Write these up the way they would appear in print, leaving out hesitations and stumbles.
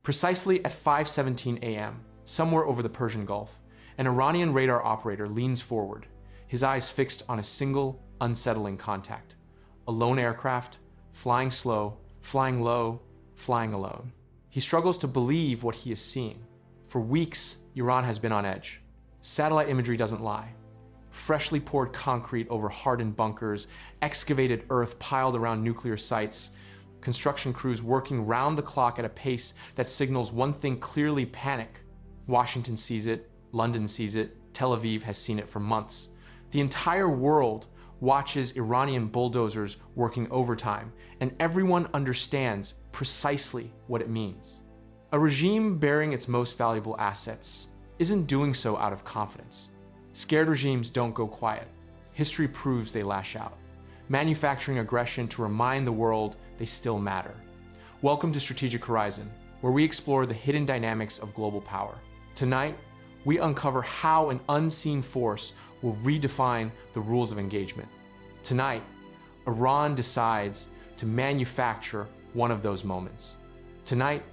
Precisely at 5:17 a.m., somewhere over the Persian Gulf, an Iranian radar operator leans forward, his eyes fixed on a single, unsettling contact. A lone aircraft, flying slow, flying low, flying alone. He struggles to believe what he is seeing. For weeks, Iran has been on edge. Satellite imagery doesn't lie. Freshly poured concrete over hardened bunkers, excavated earth piled around nuclear sites, construction crews working round the clock at a pace that signals one thing clearly: panic. Washington sees it, London sees it, Tel Aviv has seen it for months. The entire world watches Iranian bulldozers working overtime, and everyone understands precisely what it means. A regime bearing its most valuable assets isn't doing so out of confidence. Scared regimes don't go quiet. History proves they lash out, manufacturing aggression to remind the world they still matter. Welcome to Strategic Horizon, where we explore the hidden dynamics of global power. Tonight, we uncover how an unseen force will redefine the rules of engagement. Tonight, Iran decides to manufacture one of those moments. Tonight,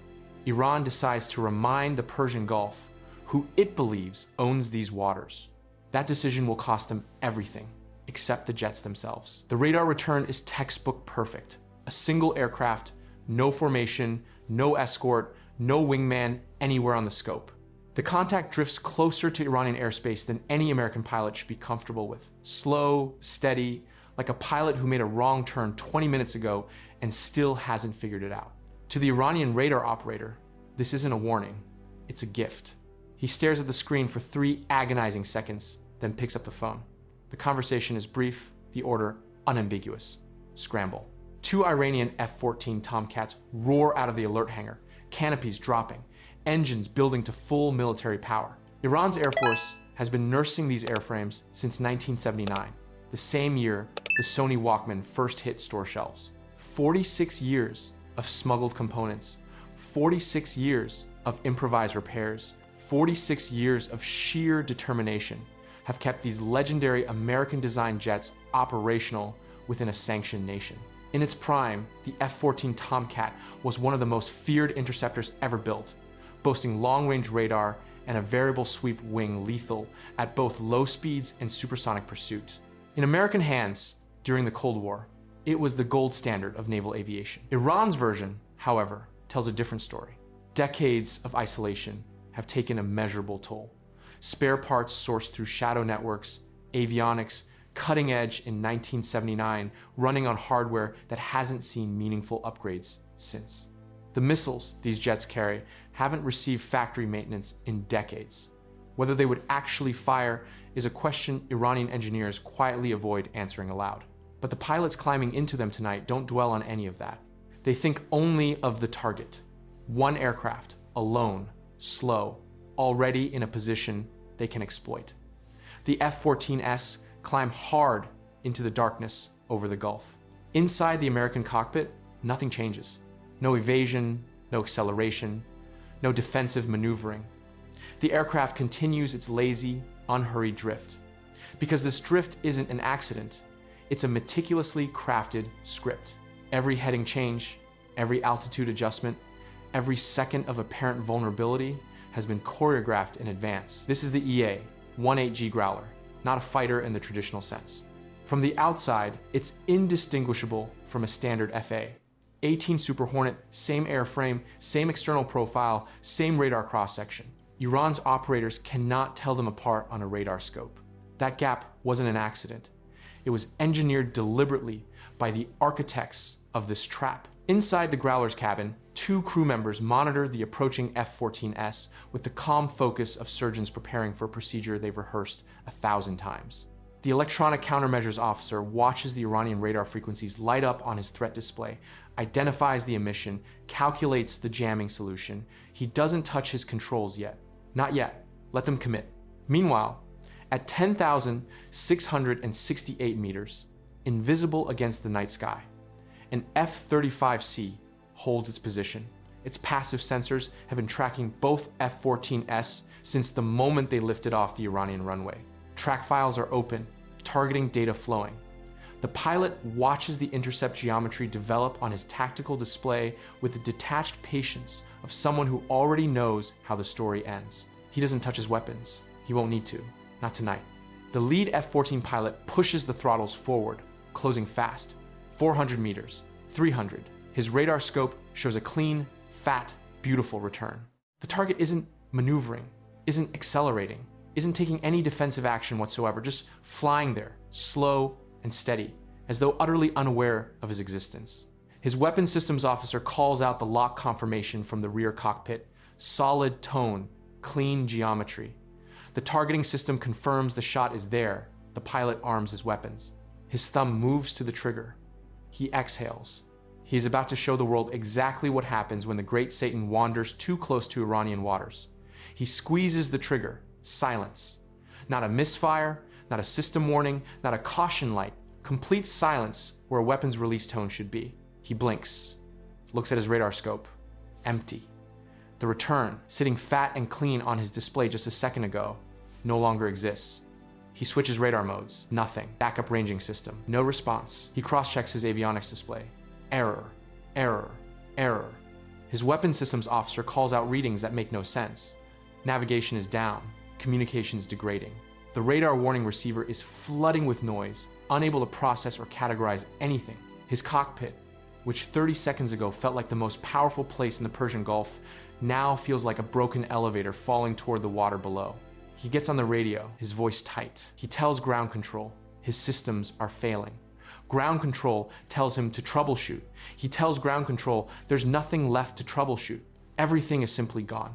Iran decides to remind the Persian Gulf who it believes owns these waters. That decision will cost them everything, except the jets themselves. The radar return is textbook perfect. A single aircraft, no formation, no escort, no wingman anywhere on the scope. The contact drifts closer to Iranian airspace than any American pilot should be comfortable with. Slow, steady, like a pilot who made a wrong turn 20 minutes ago and still hasn't figured it out. To the Iranian radar operator, this isn't a warning, it's a gift. He stares at the screen for 3 agonizing seconds, then picks up the phone. The conversation is brief, the order unambiguous: scramble. 2 Iranian F-14 Tomcats roar out of the alert hangar, canopies dropping, engines building to full military power. Iran's Air Force has been nursing these airframes since 1979, the same year the Sony Walkman first hit store shelves. 46 years of smuggled components, 46 years of improvised repairs, 46 years of sheer determination have kept these legendary American-designed jets operational within a sanctioned nation. In its prime, the F-14 Tomcat was one of the most feared interceptors ever built, boasting long-range radar and a variable sweep wing lethal at both low speeds and supersonic pursuit. In American hands, during the Cold War, it was the gold standard of naval aviation. Iran's version, however, tells a different story. Decades of isolation have taken a measurable toll. Spare parts sourced through shadow networks, avionics, cutting edge in 1979, running on hardware that hasn't seen meaningful upgrades since. The missiles these jets carry haven't received factory maintenance in decades. Whether they would actually fire is a question Iranian engineers quietly avoid answering aloud. But the pilots climbing into them tonight don't dwell on any of that. They think only of the target. One aircraft, alone, slow, already in a position they can exploit. The F-14S climb hard into the darkness over the Gulf. Inside the American cockpit, nothing changes. No evasion, no acceleration, no defensive maneuvering. The aircraft continues its lazy, unhurried drift. Because this drift isn't an accident, it's a meticulously crafted script. Every heading change, every altitude adjustment, every second of apparent vulnerability has been choreographed in advance. This is the EA, 18G Growler, not a fighter in the traditional sense. From the outside, it's indistinguishable from a standard FA. 18 Super Hornet, same airframe, same external profile, same radar cross-section. Iran's operators cannot tell them apart on a radar scope. That gap wasn't an accident. It was engineered deliberately by the architects of this trap. Inside the Growler's cabin, 2 crew members monitor the approaching F-14S with the calm focus of surgeons preparing for a procedure they've rehearsed 1,000 times. The electronic countermeasures officer watches the Iranian radar frequencies light up on his threat display, identifies the emission, calculates the jamming solution. He doesn't touch his controls yet. Not yet. Let them commit. Meanwhile, at 10,668 meters, invisible against the night sky, an F-35C holds its position. Its passive sensors have been tracking both F-14S since the moment they lifted off the Iranian runway. Track files are open, targeting data flowing. The pilot watches the intercept geometry develop on his tactical display with the detached patience of someone who already knows how the story ends. He doesn't touch his weapons. He won't need to. Not tonight. The lead F-14 pilot pushes the throttles forward, closing fast. 400 meters, 300. His radar scope shows a clean, fat, beautiful return. The target isn't maneuvering, isn't accelerating, isn't taking any defensive action whatsoever, just flying there, slow and steady, as though utterly unaware of his existence. His weapons systems officer calls out the lock confirmation from the rear cockpit. Solid tone, clean geometry. The targeting system confirms the shot is there. The pilot arms his weapons. His thumb moves to the trigger. He exhales. He is about to show the world exactly what happens when the great Satan wanders too close to Iranian waters. He squeezes the trigger. Silence. Not a misfire, not a system warning, not a caution light. Complete silence where a weapons release tone should be. He blinks, looks at his radar scope. Empty. The return, sitting fat and clean on his display just a second ago, no longer exists. He switches radar modes. Nothing. Backup ranging system. No response. He cross-checks his avionics display. Error. Error. Error. His weapons systems officer calls out readings that make no sense. Navigation is down. Communications degrading. The radar warning receiver is flooding with noise, unable to process or categorize anything. His cockpit, which 30 seconds ago felt like the most powerful place in the Persian Gulf, now feels like a broken elevator falling toward the water below. He gets on the radio, his voice tight. He tells ground control his systems are failing. Ground control tells him to troubleshoot. He tells ground control there's nothing left to troubleshoot. Everything is simply gone.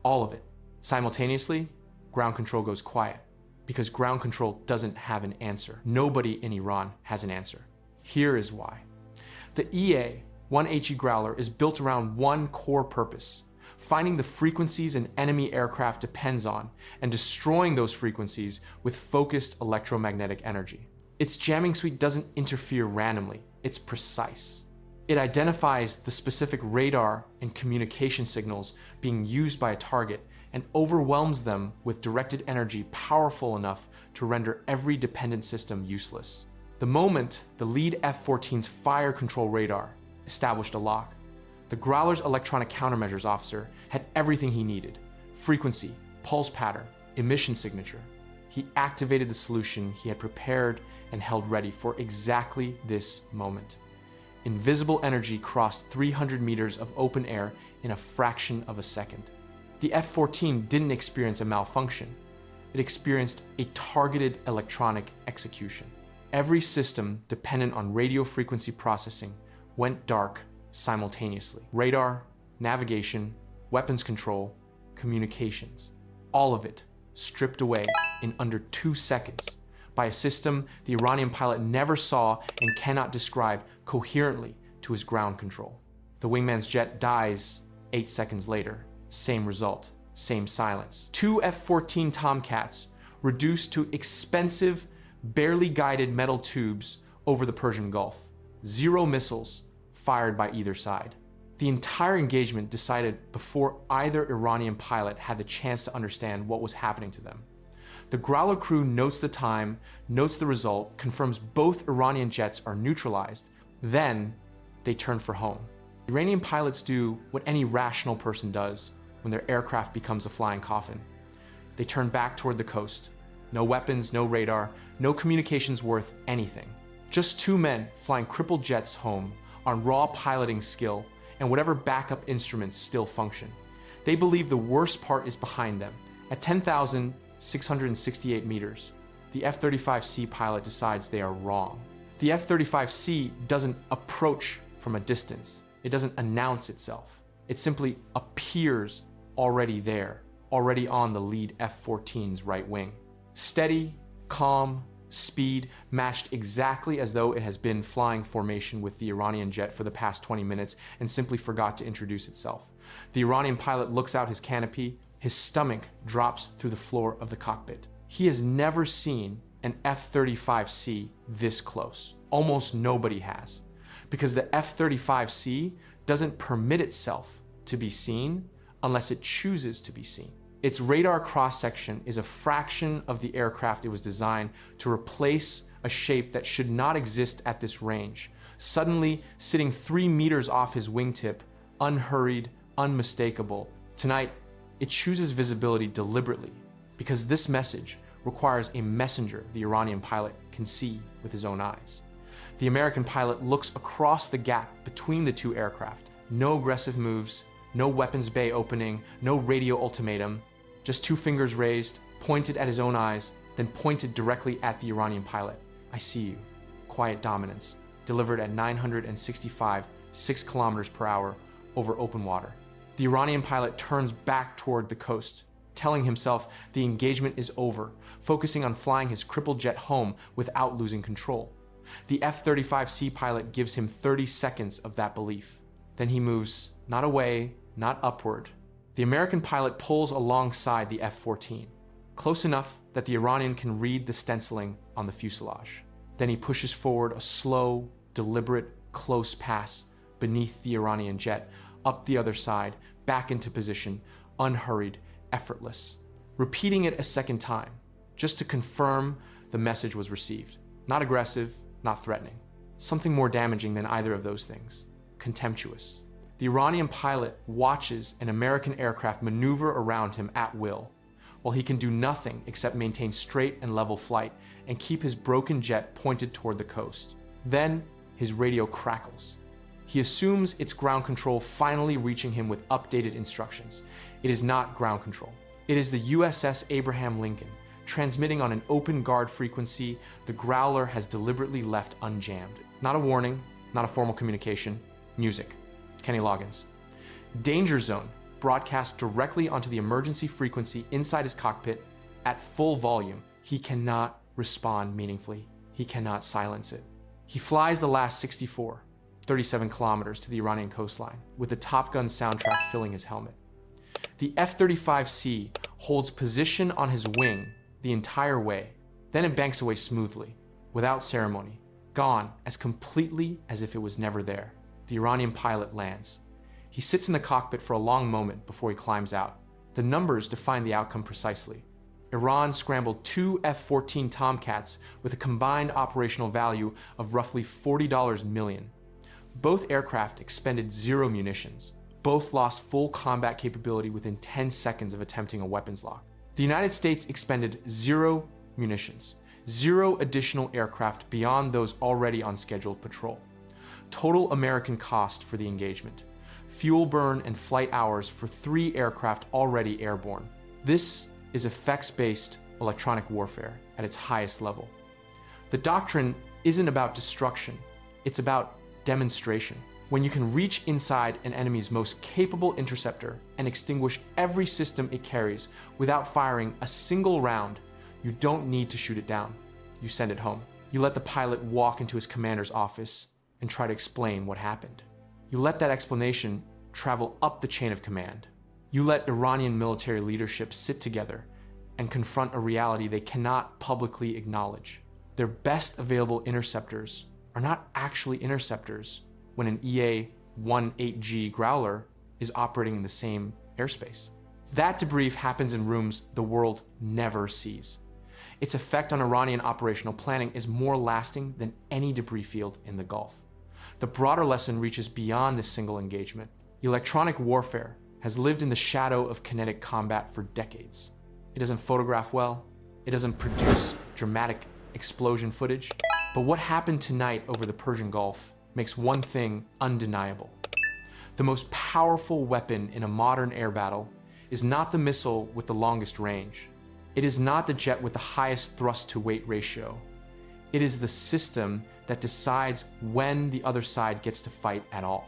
All of it. Simultaneously, ground control goes quiet because ground control doesn't have an answer. Nobody in Iran has an answer. Here is why. The EA-1HE Growler is built around one core purpose: finding the frequencies an enemy aircraft depends on and destroying those frequencies with focused electromagnetic energy. Its jamming suite doesn't interfere randomly, it's precise. It identifies the specific radar and communication signals being used by a target and overwhelms them with directed energy powerful enough to render every dependent system useless. The moment the lead F-14's fire control radar established a lock, the Growler's electronic countermeasures officer had everything he needed: frequency, pulse pattern, emission signature. He activated the solution he had prepared and held ready for exactly this moment. Invisible energy crossed 300 meters of open air in a fraction of a second. The F-14 didn't experience a malfunction. It experienced a targeted electronic execution. Every system dependent on radio frequency processing went dark simultaneously. Radar, navigation, weapons control, communications. All of it stripped away in under 2 seconds by a system the Iranian pilot never saw and cannot describe coherently to his ground control. The wingman's jet dies 8 seconds later. Same result, same silence. 2 F-14 Tomcats reduced to expensive, barely guided metal tubes over the Persian Gulf. 0 missiles fired by either side. The entire engagement decided before either Iranian pilot had the chance to understand what was happening to them. The Growler crew notes the time, notes the result, confirms both Iranian jets are neutralized, then they turn for home. Iranian pilots do what any rational person does when their aircraft becomes a flying coffin. They turn back toward the coast. No weapons, no radar, no communications worth anything. Just 2 men flying crippled jets home on raw piloting skill and whatever backup instruments still function. They believe the worst part is behind them. At 10,668 meters, the F-35C pilot decides they are wrong. The F-35C doesn't approach from a distance. It doesn't announce itself. It simply appears already there, already on the lead F-14's right wing. Steady, calm, speed matched exactly as though it has been flying formation with the Iranian jet for the past 20 minutes and simply forgot to introduce itself. The Iranian pilot looks out his canopy, his stomach drops through the floor of the cockpit. He has never seen an F-35C this close. Almost nobody has, because the F-35C doesn't permit itself to be seen unless it chooses to be seen. Its radar cross-section is a fraction of the aircraft it was designed to replace a shape that should not exist at this range, suddenly sitting 3 meters off his wingtip, unhurried, unmistakable. Tonight, it chooses visibility deliberately because this message requires a messenger the Iranian pilot can see with his own eyes. The American pilot looks across the gap between the two aircraft. No aggressive moves, no weapons bay opening, no radio ultimatum, just 2 fingers raised, pointed at his own eyes, then pointed directly at the Iranian pilot. I see you. Quiet dominance, delivered at 965, 6 kilometers per hour over open water. The Iranian pilot turns back toward the coast, telling himself the engagement is over, focusing on flying his crippled jet home without losing control. The F-35C pilot gives him 30 seconds of that belief. Then he moves, not away, not upward. The American pilot pulls alongside the F-14, close enough that the Iranian can read the stenciling on the fuselage. Then he pushes forward a slow, deliberate, close pass beneath the Iranian jet, up the other side, back into position, unhurried, effortless. Repeating it a second time, just to confirm the message was received. Not aggressive, not threatening. Something more damaging than either of those things. Contemptuous. The Iranian pilot watches an American aircraft maneuver around him at will, while he can do nothing except maintain straight and level flight and keep his broken jet pointed toward the coast. Then, his radio crackles. He assumes it's ground control finally reaching him with updated instructions. It is not ground control. It is the USS Abraham Lincoln, transmitting on an open guard frequency the Growler has deliberately left unjammed. Not a warning, not a formal communication, music. Kenny Loggins. Danger Zone, broadcast directly onto the emergency frequency inside his cockpit at full volume. He cannot respond meaningfully. He cannot silence it. He flies the last 64, 37 kilometers to the Iranian coastline, with the Top Gun soundtrack filling his helmet. The F-35C holds position on his wing the entire way, then it banks away smoothly, without ceremony, gone as completely as if it was never there. The Iranian pilot lands. He sits in the cockpit for a long moment before he climbs out. The numbers define the outcome precisely. Iran scrambled 2 F-14 Tomcats with a combined operational value of roughly $40 million. Both aircraft expended 0 munitions. Both lost full combat capability within 10 seconds of attempting a weapons lock. The United States expended 0 munitions, 0 additional aircraft beyond those already on scheduled patrol. Total American cost for the engagement: fuel burn and flight hours for 3 aircraft already airborne. This is effects-based electronic warfare at its highest level. The doctrine isn't about destruction, it's about demonstration. When you can reach inside an enemy's most capable interceptor and extinguish every system it carries without firing a single round, you don't need to shoot it down. You send it home. You let the pilot walk into his commander's office and try to explain what happened. You let that explanation travel up the chain of command. You let Iranian military leadership sit together and confront a reality they cannot publicly acknowledge. Their best available interceptors are not actually interceptors when an EA-18G Growler is operating in the same airspace. That debrief happens in rooms the world never sees. Its effect on Iranian operational planning is more lasting than any debris field in the Gulf. The broader lesson reaches beyond this single engagement. Electronic warfare has lived in the shadow of kinetic combat for decades. It doesn't photograph well, it doesn't produce dramatic explosion footage, but what happened tonight over the Persian Gulf makes one thing undeniable. The most powerful weapon in a modern air battle is not the missile with the longest range. It is not the jet with the highest thrust-to-weight ratio. It is the system that decides when the other side gets to fight at all.